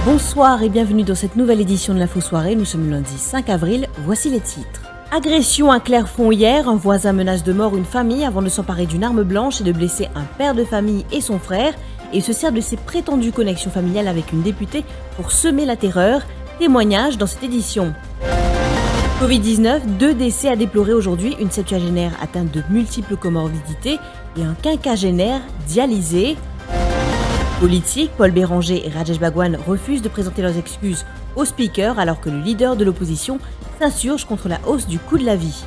Bonsoir et bienvenue dans cette nouvelle édition de l'Info Soirée. Nous sommes le lundi 5 avril, voici les titres. Agression à Clairefonds hier, un voisin menace de mort une famille avant de s'emparer d'une arme blanche et de blesser un père de famille et son frère. Et se sert de ses prétendues connexions familiales avec une députée pour semer la terreur. Témoignage dans cette édition. Covid-19, 2 décès à déplorer aujourd'hui, une septuagénaire atteinte de multiples comorbidités et un quinquagénaire dialysé. Politique, Paul Béranger et Rajesh Bhagwan refusent de présenter leurs excuses au speaker alors que le leader de l'opposition s'insurge contre la hausse du coût de la vie.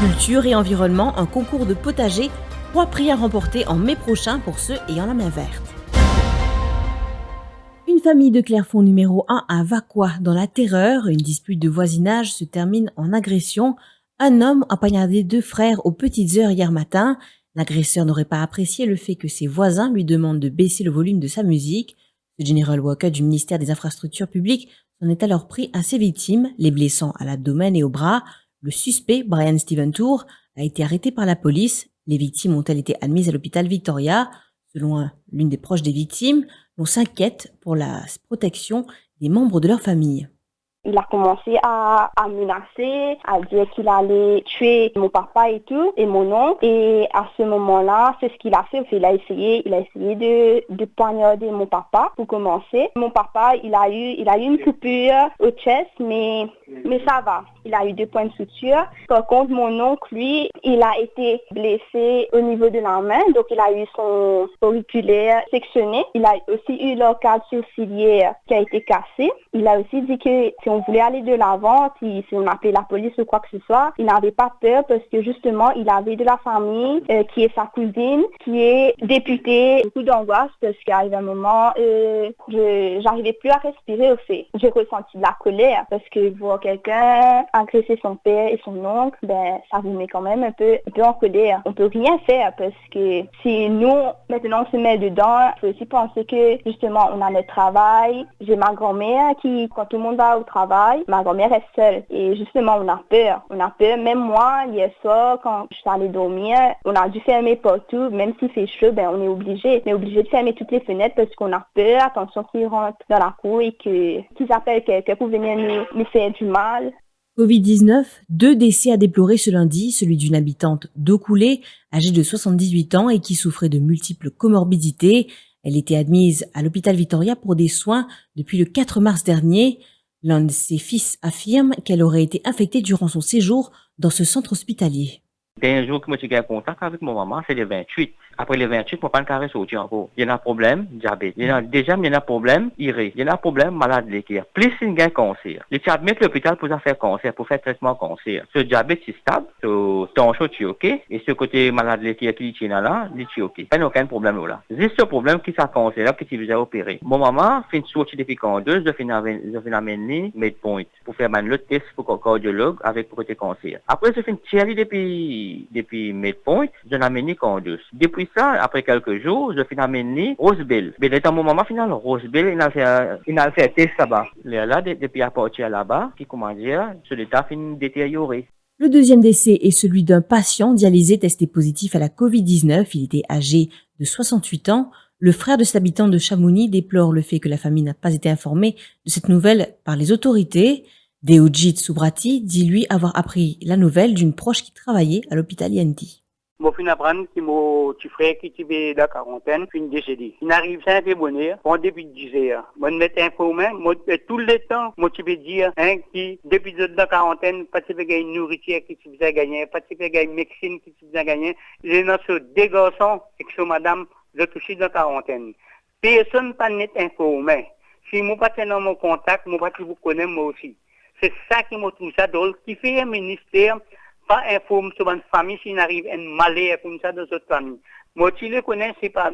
Culture et environnement, un concours de potager, 3 prix à remporter en mai prochain pour ceux ayant la main verte. Une famille de Clairefonds numéro 1 à Vaqua dans la terreur, une dispute de voisinage se termine en agression. Un homme a poignardé 2 frères aux petites heures hier matin. L'agresseur n'aurait pas apprécié le fait que ses voisins lui demandent de baisser le volume de sa musique. Le General Walker du ministère des Infrastructures publiques s'en est alors pris à ses victimes, les blessant à l'abdomen et au bras. Le suspect, Brian Steven Tour, a été arrêté par la police. Les victimes ont-elles été admises à l'hôpital Victoria? Selon l'une des proches des victimes, on s'inquiète pour la protection des membres de leur famille. Il a commencé à menacer, à dire qu'il allait tuer mon papa et tout, et mon oncle. Et à ce moment-là, c'est ce qu'il a fait. Il a essayé de poignarder mon papa pour commencer. Mon papa, il a eu une coupure au chest, mais ça va. Il a eu 2 points de suture. Par contre, mon oncle, lui, il a été blessé au niveau de la main. Donc, il a eu son auriculaire sectionné. Il a aussi eu l'arcade sourcilière qui a été cassée. Il a aussi dit que si on voulait aller de l'avant, si on appelait la police ou quoi que ce soit, il n'avait pas peur parce que justement, il avait de la famille qui est sa cousine, qui est députée. Beaucoup d'angoisse parce qu'à un moment, j'arrivais plus à respirer au fait. J'ai ressenti de la colère parce que voir quelqu'un agresser son père et son oncle, ça vous met quand même un peu en colère. On peut rien faire parce que si nous, maintenant, on se met dedans, il faut aussi penser que justement, on a notre travail. J'ai ma grand-mère qui, quand tout le monde va au travail, ma grand-mère est seule. Et justement, on a peur. Même moi, hier soir, quand je suis allée dormir, on a dû fermer partout. Même s'il fait chaud, on est obligé. On est obligé de fermer toutes les fenêtres parce qu'on a peur. Attention qu'ils rentrent dans la cour et qu'ils appellent quelqu'un pour venir nous faire du mal. Covid-19, 2 décès à déplorer ce lundi, celui d'une habitante d'eau coulée, âgée de 78 ans et qui souffrait de multiples comorbidités. Elle était admise à l'hôpital Victoria pour des soins depuis le 4 mars dernier. L'un de ses fils affirme qu'elle aurait été infectée durant son séjour dans ce centre hospitalier. Dernier jour que je suis en contact avec mon maman, c'est le 28. Après le 28, je ne peux pas sortir encore. Il y a un problème, diabète. Il y a un problème, iré. Il y a un problème, malade laitière. Plus il y a un cancer. Les gens admettent l'hôpital pour faire cancer, pour faire traitement cancer. Ce diabète, c'est stable. Ce tension, c'est OK. Et ce côté malade laitière qui est là, c'est OK. Il n'y a aucun problème là. Juste ce problème qui est cancer, là, qui tu veux opérer. Mon maman fait une sortie depuis quand 2, je fais amener Medpoint pour faire un autre test pour cardiologue avec pour côté cancer. Après, je fais une tiers depuis Medpoint, je l'ai amené quand 2. Depuis ça, après quelques jours, je finis amener Rosebell. Mais dans mon moment final, Rosebell, il a fait un test là-bas. Là, depuis à partir là-bas, qui, comment dire, ce l'état finit détérioré. Le deuxième décès est celui d'un patient dialysé testé positif à la Covid-19. Il était âgé de 68 ans. Le frère de cet habitant de Chamonix déplore le fait que la famille n'a pas été informée de cette nouvelle par les autorités. Deojit Subrati dit lui avoir appris la nouvelle d'une proche qui travaillait à l'hôpital Yenti. Mon fin apprendre que mon petit frère qui était dans la quarantaine, fin décédé. Il arrive ça un peu bonheur, en début de 10 heures. Moi, je m'étais informé, tout le temps, moi, tu peux dire, qui, depuis de la quarantaine, pas de gagner une nourriture qui tu faisais gagner, pas de gagner une médecine qui tu faisais gagner. J'ai dans ce deux garçons, et que madame, je touché dans la quarantaine. Personne pas net informé. Si moi, pas dans mon contact, moi, pas vous connais, moi aussi. C'est ça qui me trouve ça drôle, qui fait un ministère, pas informe sur une famille s'il arrive un malheur comme ça dans cette famille. Moi, tu le connais, c'est pas,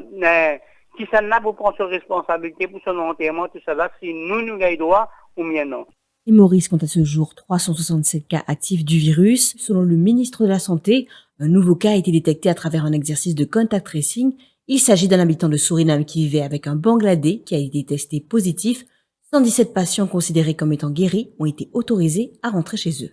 qui ça n'a pas prendre sa responsabilité pour son enterrement, tout ça là, si nous gagnons droit ou bien non. Et Maurice compte à ce jour 367 cas actifs du virus. Selon le ministre de la Santé, un nouveau cas a été détecté à travers un exercice de contact tracing. Il s'agit d'un habitant de Suriname qui vivait avec un Bangladais qui a été testé positif. 117 patients considérés comme étant guéris ont été autorisés à rentrer chez eux.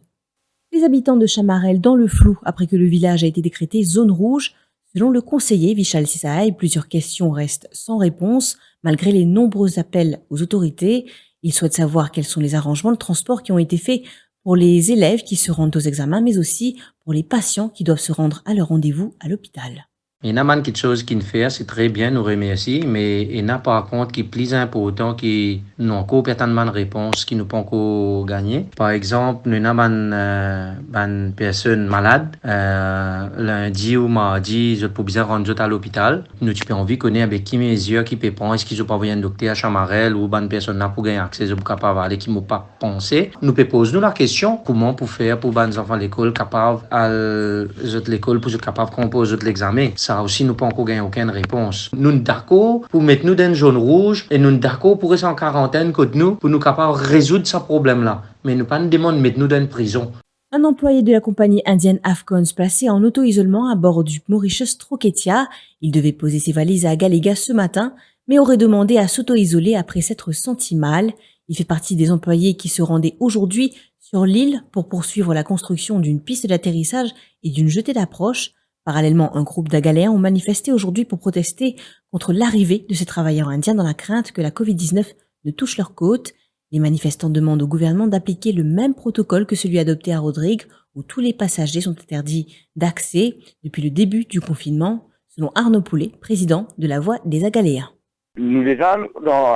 Les habitants de Chamarel dans le flou après que le village a été décrété zone rouge. Selon le conseiller Vishal Sisaï, plusieurs questions restent sans réponse malgré les nombreux appels aux autorités. Il souhaite savoir quels sont les arrangements de transport qui ont été faits pour les élèves qui se rendent aux examens, mais aussi pour les patients qui doivent se rendre à leur rendez-vous à l'hôpital. Il y a quelque chose qui ne fait, c'est très bien, nous remercie, mais il y a par contre qui est plus important, qui n'ont encore certainement de réponses, qui nous pas encore gagné. Par exemple, nous avons une personne malade, lundi ou mardi, je peux bien rendre à l'hôpital. Nous avons envie de connaître avec qui mesure, qui peut prendre, est-ce qu'ils ont pas envoyé un docteur à Chamarel ou une personne n'a pas gagné accès, je peux pas parler, qui m'ont pas pensé. Nous pouvons poser la question, comment pour faire pour les enfants de l'école capables à l'école pour être capable de composer l'examen. Ça aussi, nous n'avons pas encore gagné aucune réponse. Nous sommes d'accord pour mettre nous dans une zone rouge et nous sommes d'accord pour rester en quarantaine contre nous, pour nous capables de résoudre ce problème-là. Mais nous pas nous demandons de mettre nous dans une prison. Un employé de la compagnie indienne Afcons placé en auto-isolement à bord du Mauritius Troketia. Il devait poser ses valises à Galega ce matin, mais aurait demandé à s'auto-isoler après s'être senti mal. Il fait partie des employés qui se rendaient aujourd'hui sur l'île pour poursuivre la construction d'une piste d'atterrissage et d'une jetée d'approche. Parallèlement, un groupe d'Agaléens ont manifesté aujourd'hui pour protester contre l'arrivée de ces travailleurs indiens dans la crainte que la Covid-19 ne touche leurs côtes. Les manifestants demandent au gouvernement d'appliquer le même protocole que celui adopté à Rodrigue, où tous les passagers sont interdits d'accès depuis le début du confinement, selon Arnaud Poulet, président de la Voix des Agaléens. Nous déjà,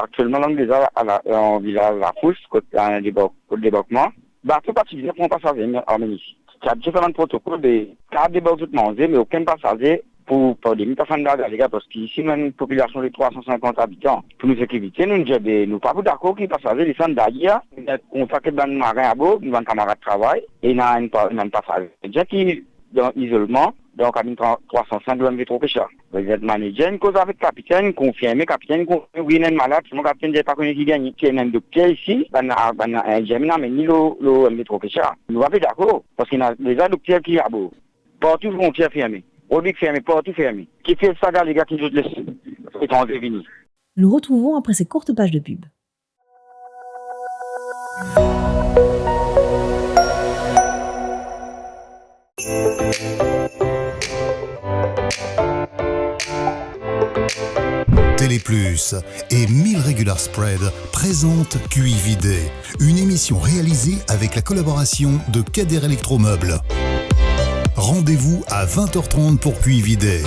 actuellement, déjà, on vit la pousse, côté débarquement. Tout particulier pour un passager arménien. Il y a différents protocoles de cadre de tout manger, mais aucun passager pour des 1000 personnes d'Agaléga, parce qu'ici, nous avons une population de 350 habitants. Pour nous sécurité, nous ne sommes pas d'accord que les passagers descendent d'ailleurs, nous avons contacté dans le marin à bord, nous avons un camarade de travail, et nous avons un passager. Déjà qui est dans l'isolement, donc à 1305 de l'MV Troketia. Vous êtes manager, une cause avec le capitaine, confirmé, capitaine, oui, il est malade, mon capitaine n'est pas connu qui gagne. Qui est un docteur ici, un germain, mais ni le MV Troketia. Nous sommes d'accord, parce qu'il y a déjà docteurs qui sont à bord. Partout, frontières fermées. Robic fermé, partout fermé. Qui fait ça, les gars, qui nous laissent étrangers venir. Nous retrouvons après ces courtes pages de pub. Téléplus et 1000 Regular Spread présentent QI Vidé, une émission réalisée avec la collaboration de Kader Electromeubles. Rendez-vous à 20h30 pour QI Vidé.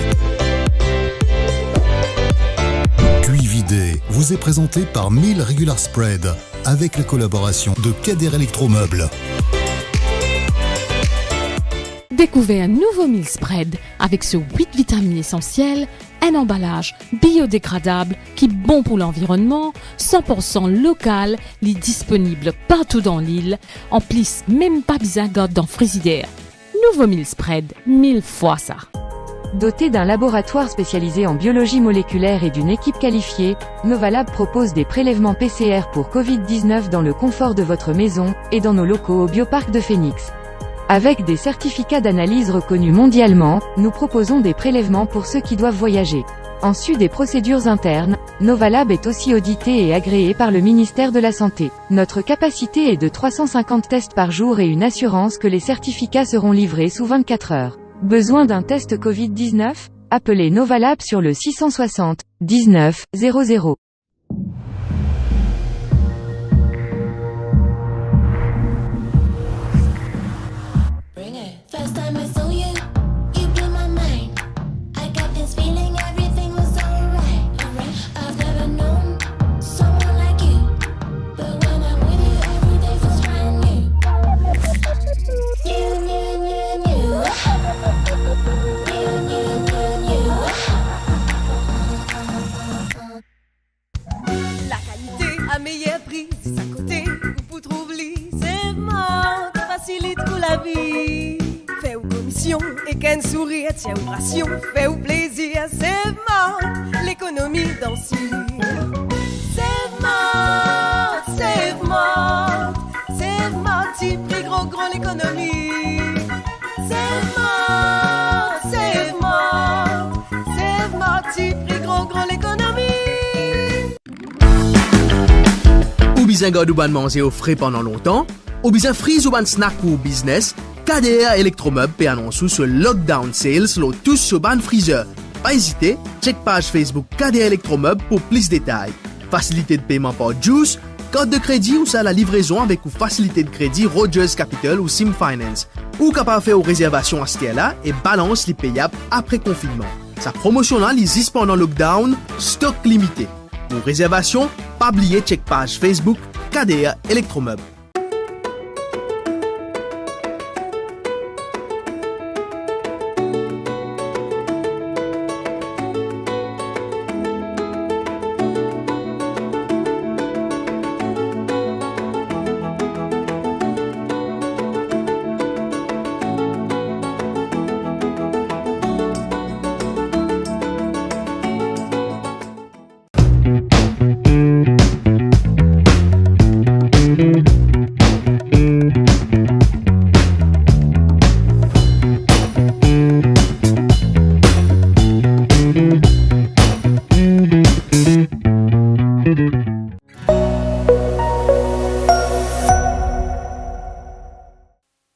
QI Vidé vous est présenté par 1000 Regular Spread avec la collaboration de Kader Electromeubles. Découvrez un nouveau meal spread avec ce 8 vitamines essentielles, un emballage biodégradable qui est bon pour l'environnement, 100% local, est disponible partout dans l'île, en plus même pas besoin dans frigidaire. Nouveau meal spread, 1000 fois ça. Doté d'un laboratoire spécialisé en biologie moléculaire et d'une équipe qualifiée, Novalab propose des prélèvements PCR pour Covid-19 dans le confort de votre maison et dans nos locaux au Bioparc de Phoenix. Avec des certificats d'analyse reconnus mondialement, nous proposons des prélèvements pour ceux qui doivent voyager. En sus des procédures internes, Novalab est aussi audité et agréé par le ministère de la Santé. Notre capacité est de 350 tests par jour et une assurance que les certificats seront livrés sous 24 heures. Besoin d'un test Covid-19? Appelez Novalab sur le 660 19 00. Meilleur prix, c'est à côté, vous trouvez, c'est mort, facilite pour la vie. Fait ou commission et qu'un sourire, tiens ou ration, fait ou plaisir, c'est mort, l'économie dans ce c'est mort, c'est mort, c'est mort, petit prix gros l'économie. C'est mort, c'est mort, c'est mort, petit prix gros l'économie. Ou bien garder ou ban manger au frais pendant longtemps, ou bien frise ou ban snack pour business, KDR Electromeubles peut annoncer sur Lockdown Sales tous sur ban freezer. Pas hésiter, check page Facebook KDR Electromeubles pour plus de détails. Facilité de paiement par Juice, carte de crédit ou ça la livraison avec ou facilité de crédit Rogers Capital ou Sim Finance. Ou capable faire aux réservations à ce là et balance les payables après confinement. Sa promotion là, les pendant lockdown, stock limité. Pour réservation, pas oublier check page Facebook KDR Electromeubles.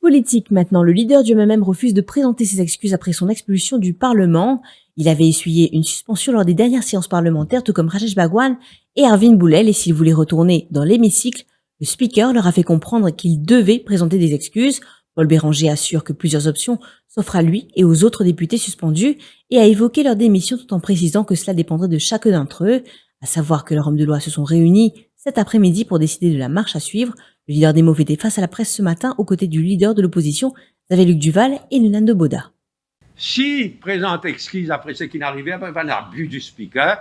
Politique maintenant, le leader du MMM refuse de présenter ses excuses après son expulsion du Parlement. Il avait essuyé une suspension lors des dernières séances parlementaires, tout comme Rajesh Bhagwan et Arvind Boulel, et s'il voulait retourner dans l'hémicycle, le speaker leur a fait comprendre qu'il devait présenter des excuses. Paul Béranger assure que plusieurs options s'offrent à lui et aux autres députés suspendus et a évoqué leur démission tout en précisant que cela dépendrait de chacun d'entre eux, à savoir que leurs hommes de loi se sont réunis cet après-midi pour décider de la marche à suivre. Le leader des Mauves était face à la presse ce matin aux côtés du leader de l'opposition, Xavier-Luc Duval et Nando Boda. Si présente excuse après ce qui n'arrivait, après l'abus du speaker,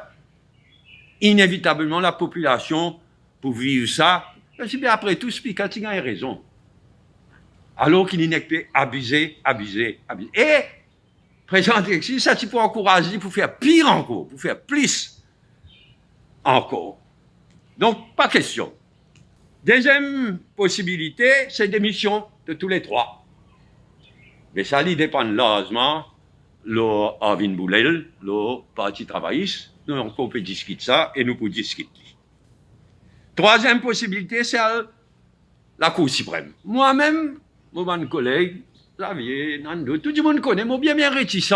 inévitablement la population, pour vivre ça, c'est bien après tout, le speaker, il a raison. Alors qu'il n'est pas abusé. Et présente excuse, ça tu peux encourager pour faire pire encore, pour faire plus encore. Donc, pas question. Deuxième possibilité, c'est démission de tous les trois. Mais ça, il dépend largement le Arvind Boulel, le Parti travailliste. Nous, on peut discuter ça et nous pouvons discuter. Troisième possibilité, c'est la Cour suprême. Moi-même, mon collègue, Xavier, Nando, tout le monde connaît, moi bien réticent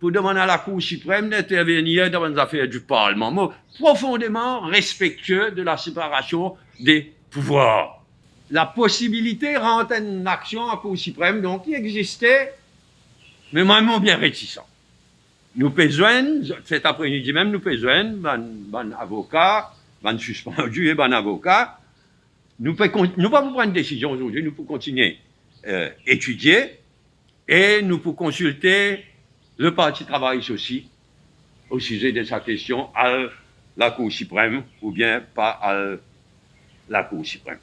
pour demander à la Cour suprême d'intervenir dans les affaires du Parlement. Moi, profondément respectueux de la séparation des pouvoirs. La possibilité rentre en action à la Cour suprême, donc, qui existait, mais moi, bien réticent. Nous besoin, cet après-midi même, nous besoin, ban avocat, ban suspendu et ban avocat. Nous pas prendre une décision aujourd'hui, nous pouvons continuer étudier et nous pouvons consulter le Parti travailliste aussi au sujet de sa question à la Cour suprême ou bien pas à la Cour suprême.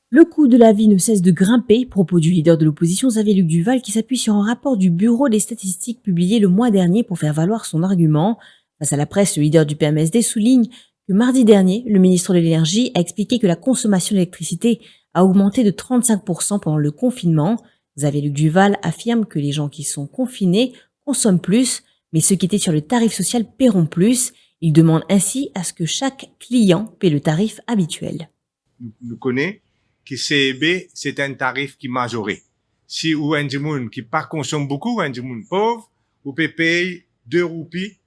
Le coût de la vie ne cesse de grimper, propos du leader de l'opposition Xavier-Luc Duval qui s'appuie sur un rapport du Bureau des statistiques publié le mois dernier pour faire valoir son argument. Face à la presse, le leader du PMSD souligne que mardi dernier, le ministre de l'Énergie a expliqué que la consommation d'électricité a augmenté de 35% pendant le confinement. Xavier-Luc Duval affirme que les gens qui sont confinés consomment plus, mais ceux qui étaient sur le tarif social paieront plus. Il demande ainsi à ce que chaque client paie le tarif habituel. Nous connaissons que CEB, c'est un tarif qui est majoré. Si ou un monde qui pas consomme beaucoup, un monde pauvre, vous pouvez payer 2 roupies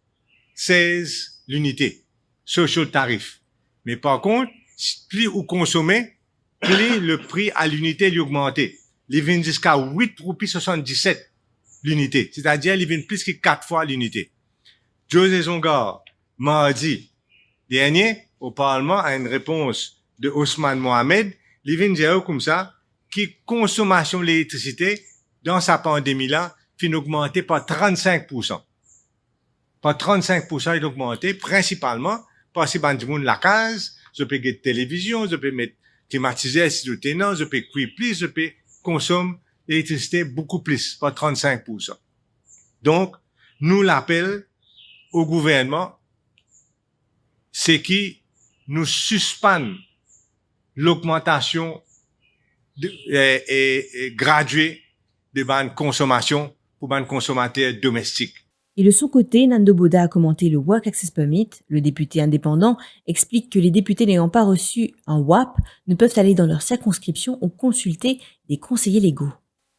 16 l'unité. Social tarif. Mais par contre, plus vous consommez, plus le prix à l'unité augmente. Il vient jusqu'à 8 roupies 77 l'unité. C'est-à-dire, il vient plus que 4 fois l'unité. José Zongar, mardi dernier, au Parlement, a une réponse de Ousmane Mohamed, il vient dire comme ça, que consommation d'électricité, dans sa pandémie-là, fin augmenté par 35%. Par 35%, il a augmenté, principalement, parce que du monde la case, je peux get télévision, je peux mettre climatiser si je tenant, je peux cuire plus, je peux consommer l'électricité beaucoup plus, par 35%. Donc, nous l'appel au gouvernement, c'est qui nous suspend l'augmentation graduée de bonnes consommation pour bonnes consommateurs domestiques. Et de son côté, Nando Boda a commenté le Work Access Permit. Le député indépendant explique que les députés n'ayant pas reçu un WAP ne peuvent aller dans leur circonscription ou consulter des conseillers légaux.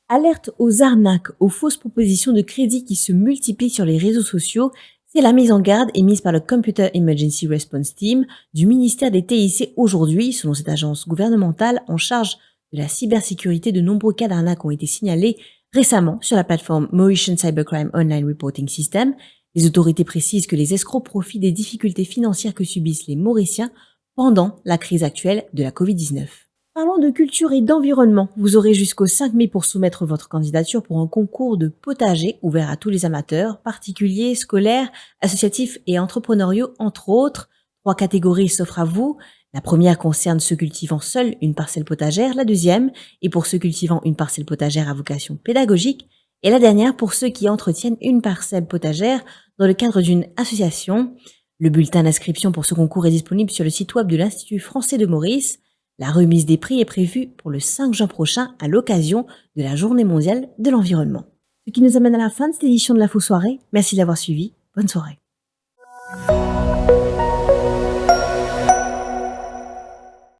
Alerte aux arnaques, aux fausses propositions de crédit qui se multiplient sur les réseaux sociaux. C'est la mise en garde émise par le Computer Emergency Response Team du ministère des TIC aujourd'hui. Selon cette agence gouvernementale en charge de la cybersécurité, de nombreux cas d'arnaques ont été signalés récemment sur la plateforme Mauritian Cybercrime Online Reporting System. Les autorités précisent que les escrocs profitent des difficultés financières que subissent les Mauriciens pendant la crise actuelle de la Covid-19. Parlons de culture et d'environnement. Vous aurez jusqu'au 5 mai pour soumettre votre candidature pour un concours de potager ouvert à tous les amateurs, particuliers, scolaires, associatifs et entrepreneuriaux, entre autres. 3 catégories s'offrent à vous. La première concerne ceux cultivant seuls une parcelle potagère, la deuxième est pour ceux cultivant une parcelle potagère à vocation pédagogique, et la dernière pour ceux qui entretiennent une parcelle potagère dans le cadre d'une association. Le bulletin d'inscription pour ce concours est disponible sur le site web de l'Institut français de Maurice. La remise des prix est prévue pour le 5 juin prochain à l'occasion de la Journée mondiale de l'environnement. Ce qui nous amène à la fin de cette édition de l'Info Soirée. Merci de l'avoir suivi. Bonne soirée.